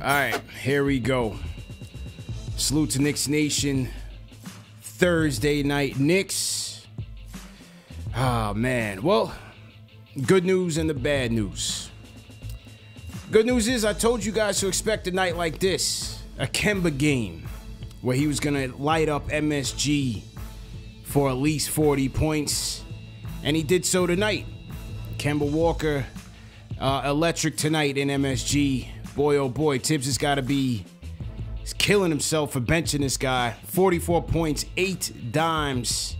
All right, here we go. Salute to Knicks Nation. Thursday night Knicks. Oh, man. Well, good news and the bad news. Good news is I told you guys to expect a night like this. A Kemba game where he was going to light up MSG for at least 40 points. And he did so tonight. Kemba Walker, electric tonight in MSG. Boy, oh boy, Tibbs has got to be killing himself for benching this guy. 44 points, 8 dimes.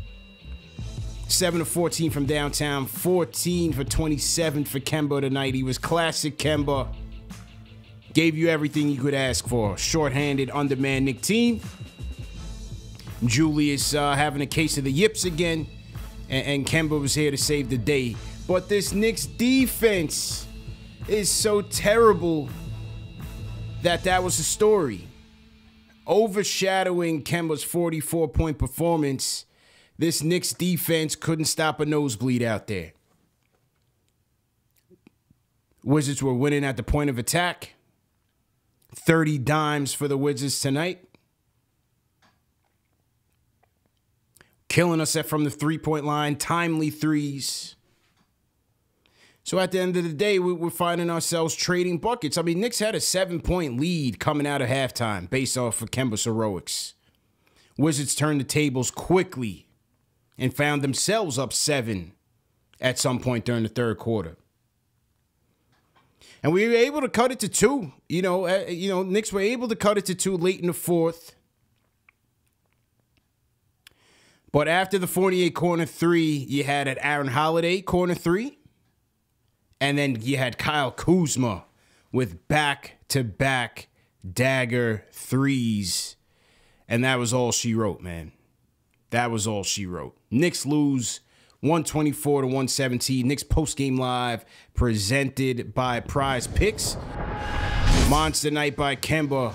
7 of 14 from downtown, 14 for 27 for Kemba tonight. He was classic Kemba. Gave you everything you could ask for. Short-handed, undermanned Knick team. Julius having a case of the yips again. And Kemba was here to save the day. But this Knicks defense is so terrible that was a story. Overshadowing Kemba's 44-point performance, this Knicks defense couldn't stop a nosebleed out there. Wizards were winning at the point of attack. 30 dimes for the Wizards tonight. Killing us from the three-point line, timely threes. So at the end of the day, we're finding ourselves trading buckets. I mean, Knicks had a 7-point lead coming out of halftime based off of Kemba's heroics. Wizards turned the tables quickly and found themselves up 7 at some point during the third quarter. And we were able to cut it to 2. Knicks were able to cut it to 2 late in the fourth. But after the Fournier corner 3, you had an Aaron Holiday corner 3. And then you had Kyle Kuzma with back-to-back dagger threes. And that was all she wrote, man. That was all she wrote. Knicks lose 124 to 117. Knicks postgame live presented by Prize Picks. Monster night by Kemba.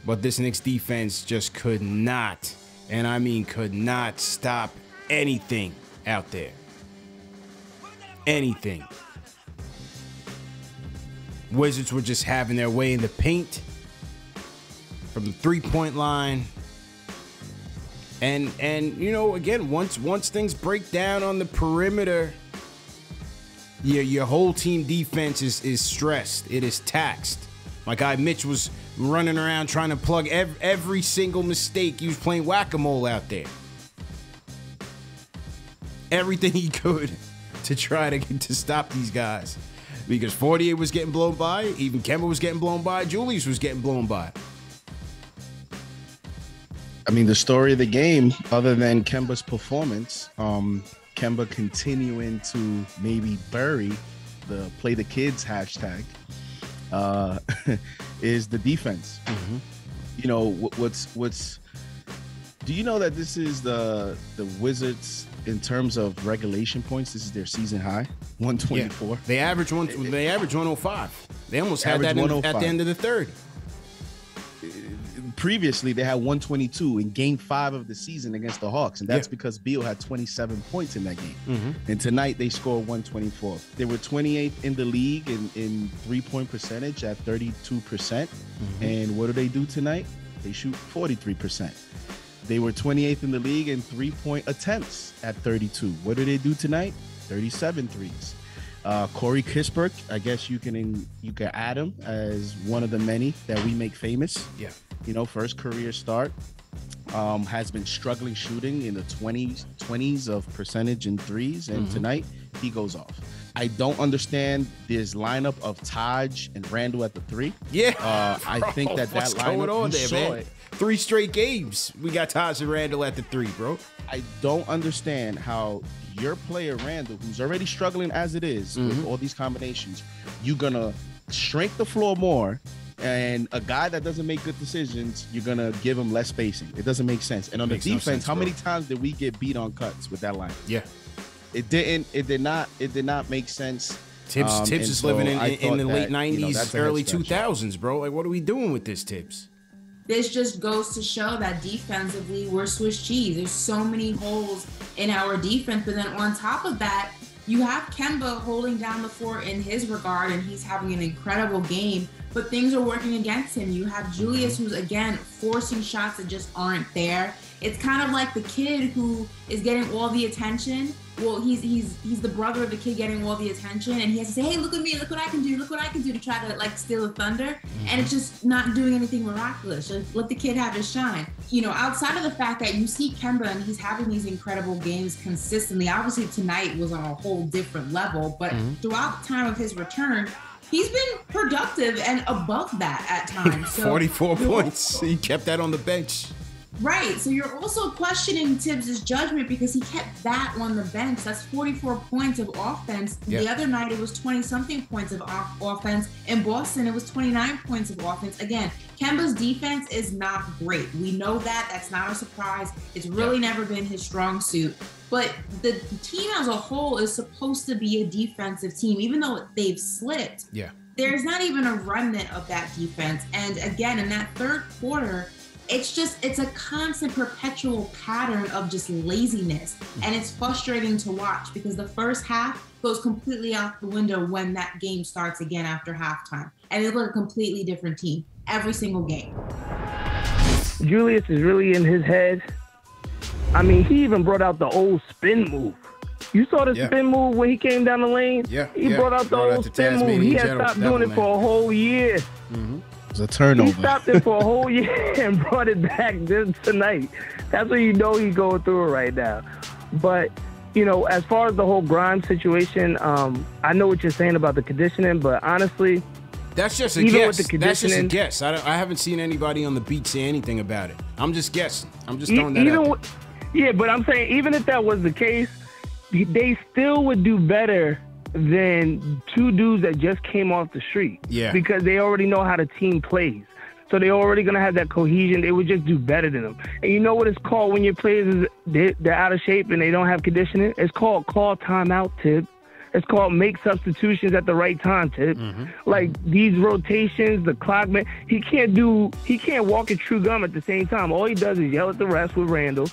But this Knicks defense just could not, and I mean could not, stop anything out there. Anything. Wizards were just having their way in the paint from the three-point line. And again, once things break down on the perimeter, your whole team defense is stressed. It is taxed. My guy Mitch was running around trying to plug every single mistake. He was playing whack-a-mole out there. Everything he could to try to stop these guys. Because Fournier was getting blown by, even Kemba was getting blown by, Julius was getting blown by. I mean, the story of the game, other than Kemba's performance, Kemba continuing to maybe bury the play the kids hashtag, is the defense. Mm-hmm. You know, what's do you know that this is the Wizards in terms of regulation points? This is their season high, 124. Yeah. They average 105. They almost had that at the end of the third. Previously, they had 122 in Game 5 of the season against the Hawks, and that's because Beal had 27 points in that game. Mm-hmm. And tonight, they scored 124. They were 28th in the league in three-point percentage at 32%. Mm-hmm. And what do they do tonight? They shoot 43%. They were 28th in the league in three-point attempts at 32. What do they do tonight? 37 threes. Corey Kispert, I guess you can add him as one of the many that we make famous. Yeah. First career start. Has been struggling shooting in the 20s of percentage in threes, and tonight he goes off. I don't understand this lineup of Taj and Randall at the 3. Yeah, I think that what's lineup, going on there, man? It. 3 straight games we got Taj and Randall at the 3, bro. I don't understand how your player Randall, who's already struggling as it is with all these combinations, you're gonna shrink the floor more. And a guy that doesn't make good decisions, you're going to give him less spacing. It doesn't make sense. And on the defense, how many times did we get beat on cuts with that line? Yeah. It did not make sense. Tibbs is living in the late 90s, early 2000s, bro. Like, what are we doing with this, Tibbs? This just goes to show that defensively, we're Swiss cheese. There's so many holes in our defense. But then on top of that, you have Kemba holding down the fort in his regard, and he's having an incredible game, but things are working against him. You have Julius, who's, again, forcing shots that just aren't there. It's kind of like the kid who is getting all the attention. Well, he's the brother of the kid getting all the attention, and he has to say, hey, look at me, look what I can do, look what I can do, to try to, like, steal the thunder. And it's just not doing anything miraculous. Just let the kid have his shine. You know, outside of the fact that you see Kemba and he's having these incredible games consistently, obviously tonight was on a whole different level, but throughout the time of his return, he's been productive and above that at times. So 44 points. He kept that on the bench. Right. So you're also questioning Tibbs' judgment because he kept that on the bench. That's 44 points of offense. Yeah. The other night, it was 20-something points of offense. In Boston, it was 29 points of offense. Again, Kemba's defense is not great. We know that. That's not a surprise. It's really never been his strong suit. But the team as a whole is supposed to be a defensive team, even though they've slipped. Yeah. There's not even a remnant of that defense. And again, in that third quarter, it's a constant perpetual pattern of just laziness. And it's frustrating to watch because the first half goes completely out the window when that game starts again after halftime. And it's like a completely different team every single game. Julius is really in his head. I mean, he even brought out the old spin move. You saw the spin move when he came down the lane? Yeah. He brought out the old spin move. He had stopped doing it for a whole year. It was a turnover. He stopped it for a whole year and brought it back just tonight. That's when you know he's going through it right now. But, you know, as far as the whole Grimes situation, I know what you're saying about the conditioning, but honestly, that's just a guess. That's just a guess. I haven't seen anybody on the beat say anything about it. I'm just guessing. I'm just throwing that out there. Yeah, but I'm saying even if that was the case, they still would do better than two dudes that just came off the street. Yeah. Because they already know how the team plays. So they're already going to have that cohesion. They would just do better than them. And you know what it's called when your players, they're out of shape and they don't have conditioning? It's called call timeout, Tib. It's called make substitutions at the right time, Tib. Like these rotations, the clock, man, he can't walk and chew gum at the same time. All he does is yell at the refs with Randall.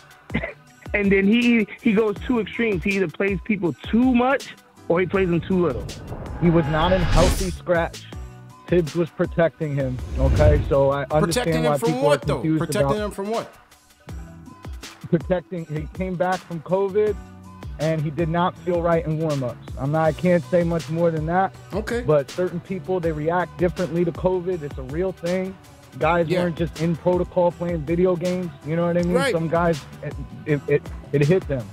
And then he goes two extremes. He either plays people too much or he plays them too little. He was not in healthy scratch. Tibbs was protecting him. Okay, so I understand why people are confused. Protecting him from what? Protecting. He came back from COVID, and he did not feel right in warm-ups. I can't say much more than that. Okay. But certain people, they react differently to COVID. It's a real thing. Guys weren't just in protocol playing video games. You know what I mean? Right. Some guys, it hit them.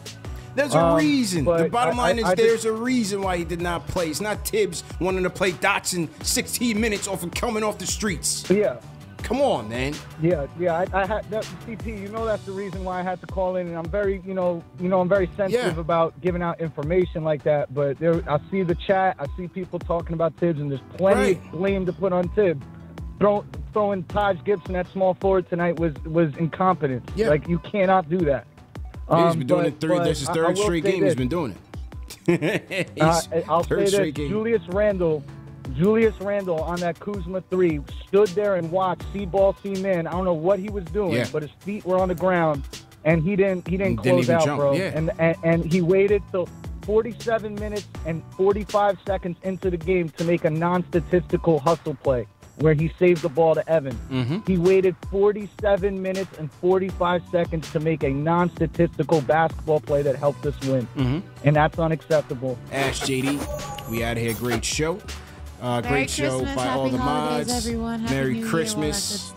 There's a reason. The bottom line is there's a reason why he did not play. It's not Tibbs wanting to play Dotson 16 minutes off of coming off the streets. Yeah. Come on, man. Yeah. I had that. CP, you know that's the reason why I had to call in, and I'm very, I'm very sensitive about giving out information like that. But I see the chat, I see people talking about Tibbs, and there's plenty of blame to put on Tibbs. Throwing Taj Gibson at small forward tonight was incompetence. Yeah. Like you cannot do that. He's been doing it this is third straight game he's been doing it. I'll say this: Julius Randle on that Kuzma 3 stood there and watched, see ball, see man. I don't know what he was doing, but his feet were on the ground, and he didn't close out, bro. Yeah. And he waited till 47 minutes and 45 seconds into the game to make a non-statistical hustle play where he saved the ball to Evan. He waited 47 minutes and 45 seconds to make a non-statistical basketball play that helped us win. And that's unacceptable. Ash JD, we out of here. Great show. Great show by all the mods. Everyone. Merry Christmas.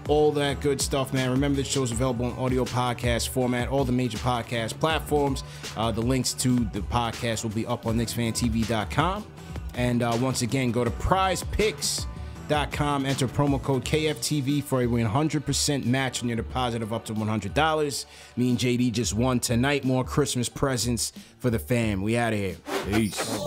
All that good stuff, man. Remember, this show's available in audio podcast format, all the major podcast platforms. The links to the podcast will be up on KnicksFanTV.com. And once again, go to PrizePicks.com, enter promo code KFTV for a 100% match on your deposit of up to $100. Me and JD just won tonight. More Christmas presents for the fam. We out of here. Peace.